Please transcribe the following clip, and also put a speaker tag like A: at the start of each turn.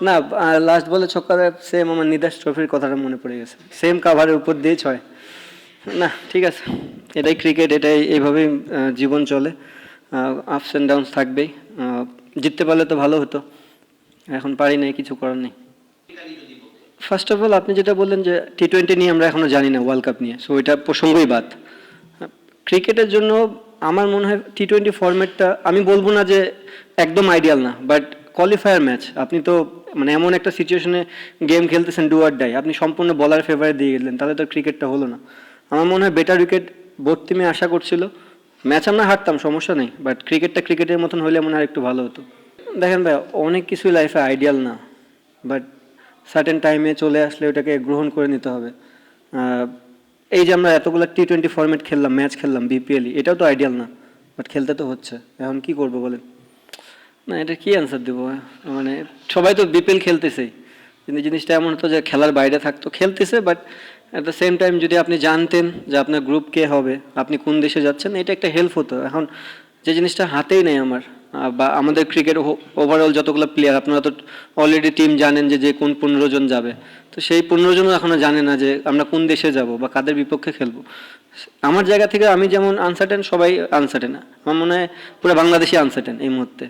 A: না, লাস্ট বলে ছক্কাটা সেম আমার নিদাস ট্রফির কথাটা মনে পড়ে গেছে, সেম কাভারের উপর দিয়ে 6। না ঠিক আছে, এটাই ক্রিকেট, এটাই এইভাবেই জীবন চলে, আপস অ্যান্ড ডাউনস থাকবেই। জিততে পারলে তো ভালো হতো, এখন পারি নাই, কিছু করার নেই। ফার্স্ট অফ অল আপনি যেটা বললেন যে টি-20 নিয়ে আমরা এখনো জানি না, ওয়ার্ল্ড কাপ নিয়ে, সো এটা প্রসঙ্গই বাদ। ক্রিকেটের জন্য আমার মনে হয় টি-20 ফরম্যাটটা, আমি বলবো না যে একদম আইডিয়াল না, বাট কোয়ালিফায়ার ম্যাচ আপনি তো মানে এমন একটা সিচুয়েশনে গেম খেলতেছেন, ডু আর ডাই, আপনি সম্পূর্ণ বলার ফেভারে দিয়ে গেলেন, তাহলে তো ক্রিকেটটা হলো না। আমার মনে হয় বেটার উইকেট বোথ টিমে আশা করছিল, ম্যাচ আমরা হারতাম সমস্যা নেই, বাট ক্রিকেটটা ক্রিকেটের মতন হলে মনে হয় একটু ভালো হতো। দেখেন ভাই, অনেক কিছুই লাইফে আইডিয়াল না, বাট সার্টেন টাইমে চলে আসলে ওটাকে গ্রহণ করে নিতে হবে। এই যে আমরা এতগুলো টি-20 ফরম্যাট খেললাম, ম্যাচ খেললাম বিপিএল, এটাও তো আইডিয়াল না, বাট খেলতে তো হচ্ছে, এখন কি করবো বলেন? না, এটা কি অ্যান্সার দেবো? মানে সবাই তো বিপিএল খেলতেছেই, কিন্তু জিনিসটা এমন হতো যে খেলার বাইরে থাকতো, খেলতেছে, but at the same time যদি আপনি জানতেন যে আপনার গ্রুপ কে হবে, আপনি কোন দেশে যাচ্ছেন, এটা একটা হেল্প হতো। এখন যে জিনিসটা হাতেই নেই আমার, বা আমাদের ক্রিকেট ওভারঅল যতগুলো প্লেয়ার, আপনারা তো অলরেডি টিম জানেন যে যে কোন 15 জন যাবে, তো সেই 15 জনও এখনও জানে না যে আমরা কোন দেশে যাব বা কাদের বিপক্ষে খেলবো। আমার জায়গা থেকে আমি যেমন আনসার্টেন, সবাই আনসার্টেন, আমার মনে হয় পুরো বাংলাদেশই আনসার্টেন এই মুহূর্তে।